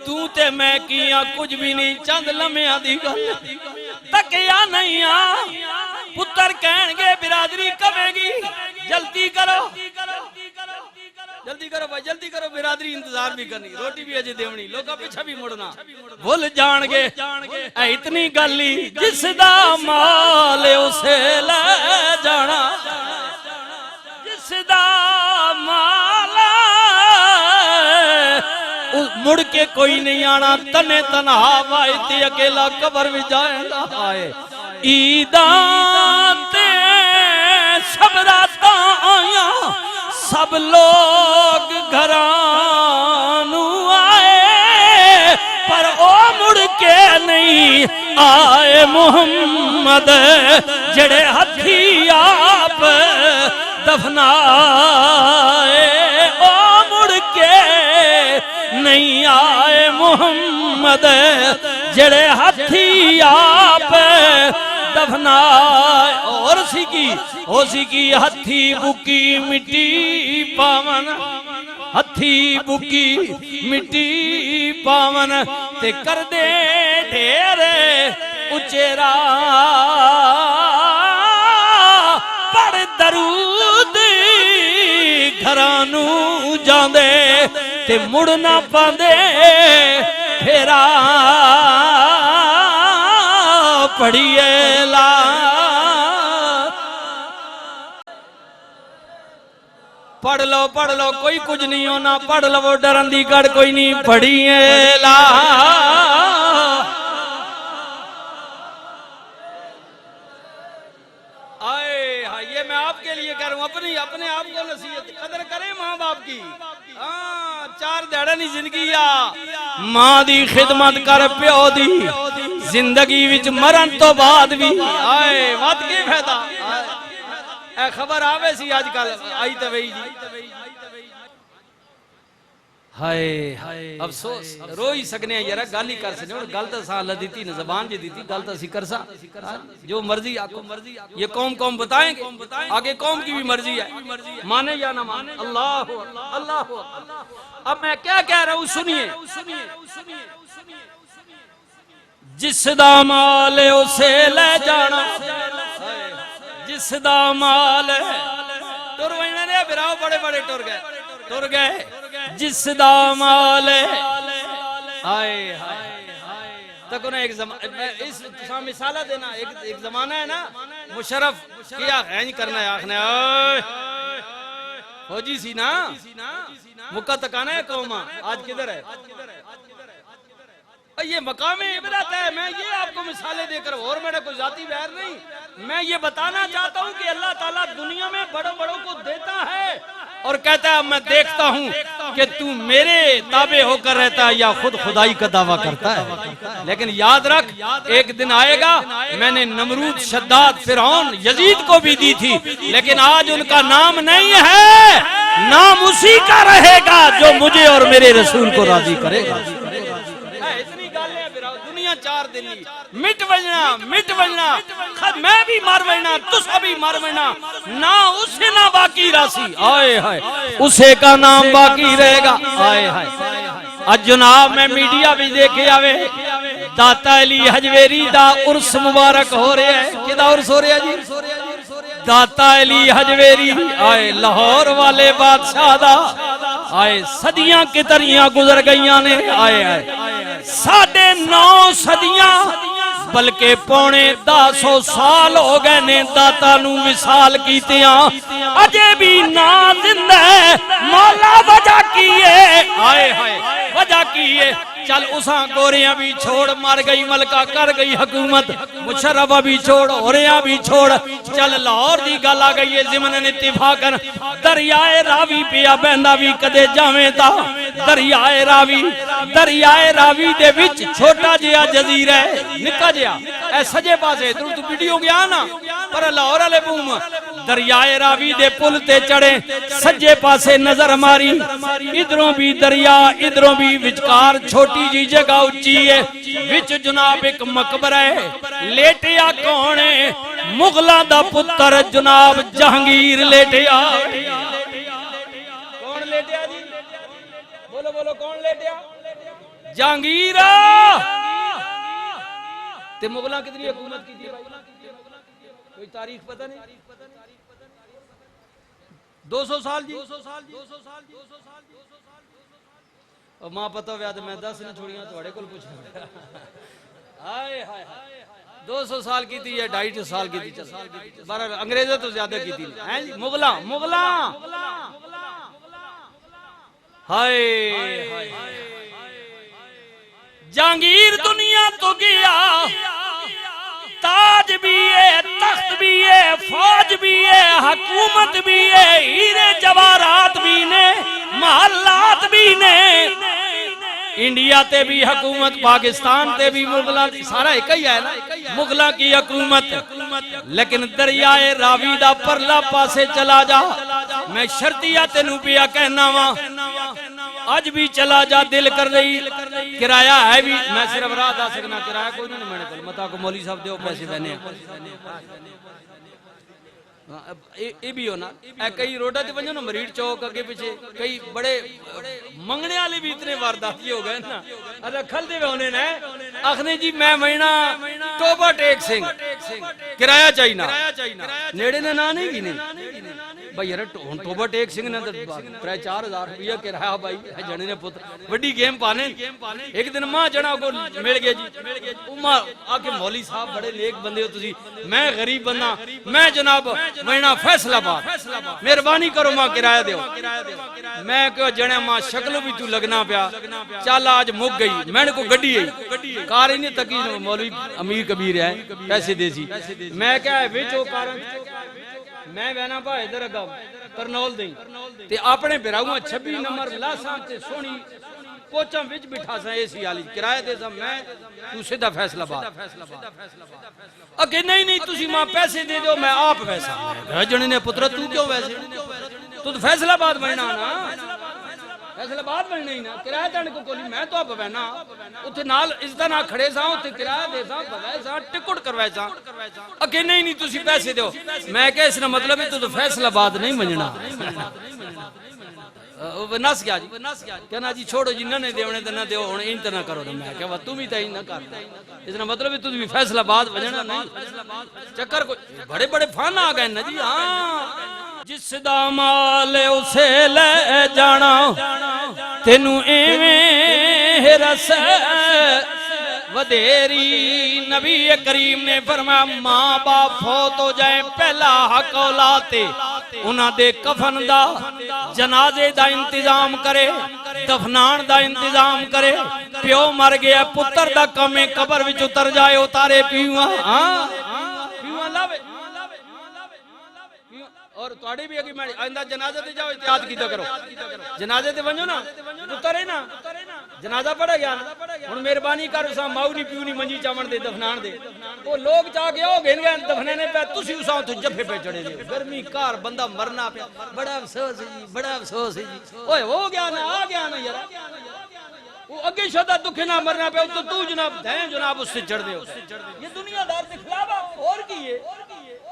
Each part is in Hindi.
तू ते मैं किया कुछ भी नहीं, चंद लम्हियां दी गल तकिया नहीं आ। पुत्र कहणगे बिरादरी कवेगी जल्दी करो भाई जल्दी करो, बिरादरी इंतजार भी करनी, रोटी भी अजे देवनी, लोका पीछे भी मुड़ना भुल जाणगे। इतनी गल ही जिसदा माल उसे ले जाना, जिसदा माल मुड़ के कोई नहीं आना, तने तनहा वायते अकेला कबर में जाएगा। आए ईदा ते सब रातां आया, सब लोग घरानू आए, पर ओ मुड़ के नहीं आए मुहम्मद, जड़े हथी आप दफनाए। ओ मुड़ के नहीं आए मुहम्मद, जड़े हथी आप दफनाए। और सीकी हथी बुकी मिट्टी पावन, हथी बुकी मिट्टी पावन, ते कर दे ढेर उचेरा, पढ़ दरूद घरानू जांदे, ते मुड़ ना पांदे फेरा, पढ़िए ला। पढ़ लो कोई कुछ नहीं होना, पढ़ लो डरन दी गड़ कोई नहीं, पढ़िए ला। ये मैं आपके लिए कह रहा हूँ, अपने आप को नसीहत, कदर करें माँ बाप की। चार दिहाड़े नहीं जिंदगी आ, मां दी खिदमत कर प्यो दी, जिंदगी विच मरण तो बाद भी आए वध के फायदा। ए खबर आवे सी आजकल आई तो वही जी, हाय अफसोस रो ही सकने यार, गल ही कर सकने। गल तो सा अल्लाह दी थी न, ज़बान जी दी थी, गल तो असी कर सा, जो मर्जी आको, ये कौम बताएंगे, आगे कौम की भी मर्जी है, माने या ना माने। अल्लाह अल्लाह। अब मैं क्या कह रहा हूँ सुनिए, जिसदा माल उसे ले जाना, जिसदा माल टुर वैने ने बिराओ बड़े बड़े टुर गए, जिसदा माल हाय तक ना। एक इस मिसाला देना, एक जमाना है ना, मुशर्रफ क्या है करना है, आखने फौजी सी ना, मुक्का तकाना है कौमा, आज किधर है? ये मकामे इबरत है। मैं ये आपको मिसालें देकर, और मेरा कोई जाती वैर नहीं, मैं ये बताना चाहता हूँ कि अल्लाह ताला दुनिया में बड़ों को देता है और कहता है मैं देखता हूँ कि तू मेरे ताबे होकर रहता है या खुद खुदाई का दावा करता है। लेकिन याद रख, एक दिन आएगा, मैंने नमरूद, शद्दाद, फिरौन, यजीद को भी दी थी, लेकिन आज उनका नाम नहीं है, नाम उसी का रहेगा जो मुझे और मेरे रसूल को राजी करेगा। चार दिन मिट वजना, मैं भी मर वजना, तुसा भी मर वजना, ना उसे ना बाकी राशि, आए हाय उसे का नाम बाकी रहेगा। आए हाय आज जनाब मैं मीडिया भी देखे आवे, दाता अली हजवेरी दा उर्स मुबारक हो रहा है। किदा उर्स हो रहा जी? दाता अली हजवेरी आए लाहौर वाले बादशाह दा, आए सदियां कितरियां गुजर गईयां ने, आए 9.5 सदियां बल्कि पौने 10 साल हो गए ने दाता नू विसाल कीतियां, अजे भी ना जिंदा है। मौला वजह की है, आए हाय वजह की है। चल उसा गोरियां भी छोड़, मर गई मलका, कर गई हुकूमत, मुशर्रफा भी छोड़, होरियां भी छोड़, चल लाहौर दी गल आ गई है। जिमन इत्तिफाकन दरियाए रावी पिया बहंदा भी कदे जावे ता दरियाए रावी दे विच छोटा जिहा जजीरा है, निक्का जिहा, ए सजे पासे तू वीडियो गया ना, पर लाहौर वाले बूम दरियाए रावी दे पुल ते चढ़े, सज्जे पासे नजर मारी, इधरों भी दरिया इधरों भी, विचकार छोटी जी जगह उच्ची है, विच जनाब एक मकबरा है। लेटिया कौन है? मुगलों दा पुत्र जनाब जहांगीर लेटिया। कौन लेटिया जी? बोलो बोलो कौन लेटिया? जहांगीर ते मुगलों कितनी हुकूमत की थी भाई? कोई तारीख पता नहीं? 200 साल जी। और मां पता हुआ तो मैं 10 नहीं छोड़ियां थोड़े को पूछ। हाय हाय 200 साल की थी या 250 साल की थी? 12 अंग्रेजों तो ज्यादा की थी हैं जी। मुगला मुगला हाय जहांगीर दुनिया तो गया, ताज भी है, तख्त भी है, फौज भी है, हुकूमत भी है, हीरे जवाहरात भी ने, महलात भी ने, इंडिया ते भी हुकूमत, पाकिस्तान ते भी मुगला, सारा एक ही है ना मुगला की हुकूमत। लेकिन दरियाए रावी दा परला पासे चला जा, मैं शर्तिया तेनू पिया कहना वा, आज भी चला जा दिल कर रही। किराया है भी, मैं सिर्फ राह दा सकना, किराया कोई नहीं मैंने को मता को मौली साहब दो पैसे देने ये भी हो ना। कई रोडा ते वजो ना मरीड चौक अगे पीछे कई बड़े मंगने वाले भी इतने वारदाती हो गए ना। अरे खल दे होने ने आखने जी मैं महीना तोबा टेक सिंह किराया चाहिए ना, नेड़े ने ना नहीं गिने भाई यार तोबा टेक सिंह ने 3-4 हज़ार रुपया किराया भाई जने ने पुत्र बड़ी गेम पाने। एक दिन मां जना को मिल गया जी, उमा आके मौली साहब बड़े नेक बंदे हो तुसी, मैं गरीब बंदा, मैं जनाब महीना फैसलाबाद, मेहरबानी करो मां किराया दो। मैं क्यों जने मां शक्ल भी तू लगना पिया, चल आज मुक गई, मैंने को गड्डी आई कार ही नहीं तकी, मौलवी अमीर कबीर है पैसे देसी, मैं क्या है विच ओ कारण मैं बहना भाई इधर अगा करनौल दी ते अपने बिराऊआ 26 नंबर लासां ते सोनी कोचा विच बिठा सा एसी वाली किराए दे सा, मैं तू सीधा फैसलाबाद अगे नहीं तुसी मां पैसे दे दो मैं आप वैसा जने ने पुत्र तू क्यों वैसे तू तो फैसलाबाद बनना ना, फैसलाबाद बनना ही ना, किराया देने को कोली मैं तो आप बहना उथे नाल इज्जत ना खड़े सा उथे किराया दे सा बवाए सा टिकट करवाए सा अगे नहीं तुसी पैसे दो। मैं क्या इसका मतलब है तू तो फैसलाबाद नहीं बनना। नस गया जी, कहना जी छोड़ो जी ने देवने तो ना दो हुन इन ना करो ना। मैं क्या तू भी तई ना कर, इसका मतलब है तू भी फैसलाबाद बजना नहीं। चक्कर को बड़े बड़े फन आ गए ना जी। हाँ जिसदा माल उसे ले जाना तेनू एवें रस वधेरी। नबी करीम ने फरमाया मां बाप फौत हो जाए पहला हक औलाते उन्हां दे कफन दा जनाजे दा इंतजाम करे, दफनान दा इंतजाम करे। प्यो मर गया पुत्र दा कम है कबर विच उतर जाए उतारे पीवा। हां पीवा लावे और तुहाडी भी अगे मैं आंदा जनाजे ते जाओ इतिहाद कीता करो, जनाजे ते वणो ना उतरे ना जनाजा पड़ा गया हुन मेहरबानी कर सा माऊ नी पीऊ नी मंजी चावण दे दफनान दे ओ लोग जाके ओ घेन गए दफनाने पे तुसी उसा तो जफे पे चढ़े जे गर्मी कार बंदा मरना पे बड़ा अफसोस है जी, बड़ा अफसोस है जी। ओए हो गया ना आ गया ना यार वो अगे शदा दुखे ना मरना पे तो तू जनाब है जनाब उससे चढ़ दे। ये दुनियादार दिखलावा और की है,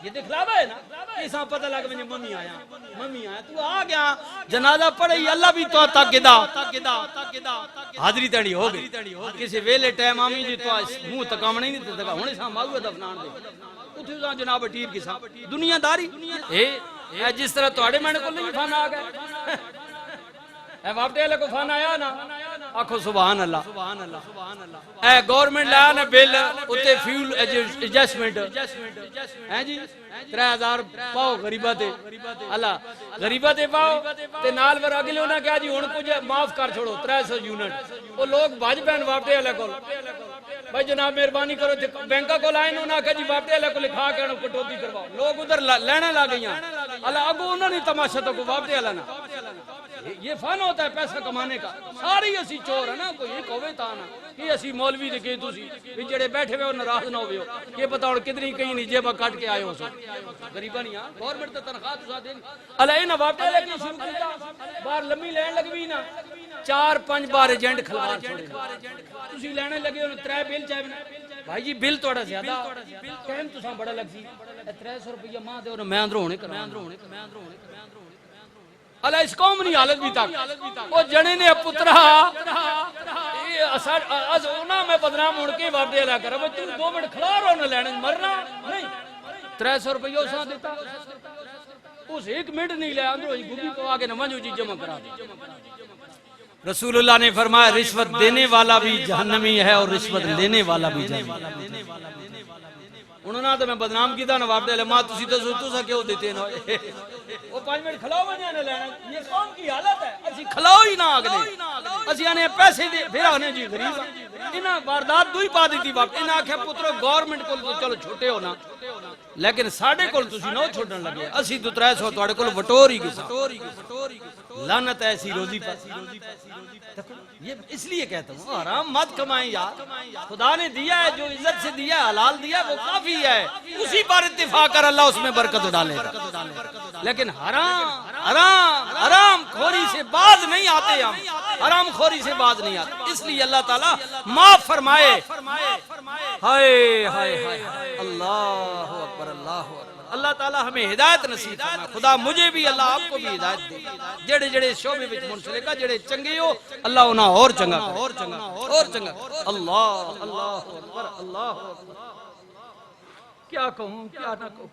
ये दिखलावा है ना। ऐसा पता लग मुझे मम्मी आया तू आ गया जनाजा पढ़ी अल्लाह भी तो ताकिदा हाजरी तड़ी हो गई किसी वेले टाइम आमी जी तो मुंह तकावणे नहीं ते तका हुने सा माऊ दफनान दे उठी सा जनाब ठीक किसा दुनियादारी ए जिस तरह तोड़े मैंने को नहीं फन आ गए ए वापटे वाले को फन आया ना आखो सुभान अल्लाह। ए गवर्नमेंट लाया ने बिल उते फ्यूल एडजस्टमेंट हैं जी 3000 पाओ गरीबा ते अल्लाह गरीबा ते पाओ ते नाल वर अगले उन्हें कहा जी हुन कुछ माफ कर छोड़ो 300 यूनिट वो लोग भज पैन वापटे वाले को भाई जनाब मेहरबानी करो बैंका को लाइन उन्हें कहा जी वापटे वाले को लिखा के कटौती करवाओ लोग उधर लेने लग गई अल्लाह अगो उन्होंने तमाशा तो को वापटे वाला ना। ये फन होता है पैसा कमाने का। सारी असी चोर है ना कोई एक होवे ता ना कि असी मौलवी दे के तुसी भी जेड़े बैठे हुए नाराज ना होवे ये पता हुन कितनी कहीं नहीं जेबा काट के आए हो सो गरीबा नहीं हां गवर्नमेंट तो तनख्वाह तुसा दे अल्लाह इन वापटे लेके शुरू कीता बाहर लम्मी लैन लगवी ना 4-5 बार एजेंट खलवा छोड़े तुसी लेने लगे हो 3 बिल चाहे भाई जी बिल थोड़ा ज्यादा टाइम तुसा बड़ा लगसी 300 रुपया मां दे और मैं अंदर होने कर अल्लाह इस कौम नहीं हालत भी तक वो जने ने पुत्रा अज ना मैं बदनाम होने के वापे ला कर तू 2 मिनट खड़ा रहो न लेने मरना नहीं 300 रुपया उसा देता उस 1 मिनट नहीं ले अंदर गुब्बी पवा के नमाज जी जमा करा दी। रसूलुल्लाह ने फरमाया रिश्वत देने वाला भी जहन्नमी है और रिश्वत लेने वाला भी जहन्नमी। उन्होंने तो मैं बदनाम किया ना वापे ले मां तुसी तो तुसा क्यों देते ना वो 5 मिनट खलाओ बनिया ने लेना ये कौन की हालत है असि खलाओ ही ना आगने असि आने पैसे दे फिर आने जी गरीब इना वारदात दुई पा दी बाप इना आखे पुत्रो गवर्नमेंट को तो चलो छोटे हो ना लेकिन साडे कोल तुसी ना छोड़न लगे असि तो 300 ਤੁਹਾਡੇ ਕੋਲ ਵਟੋਰ ਹੀ किसा लानत ऐसी रोजी पर ये इसलिए कहता हूँ हराम मत कमाएं यार खुदा ने दिया है जो इज्जत से दिया हलाल दिया वो काफी है उसी पर इत्तेफाक कर अल्लाह उसमें बरकत डालेगा। लेकिन हराम हराम हराम खोरी से बाज नहीं आते हम हराम खोरी से बाज नहीं आते इसलिए अल्लाह ताला माफ फरमाए। हाय हाय हाय अल्लाह अकबर अल्लाह अल्लाह ताला हमें हिदायत नसीब फरमाए। खुदा मुझे भी अल्लाह आपको भी हिदायत दे जेड़े जेड़े शोबे विच मुनसलिका जेड़े चंगे हो अल्लाह उन्हें और चंगा और चंगा अल्लाह अल्लाह अकबर अल्लाह क्या कहूं क्या ना कहूं।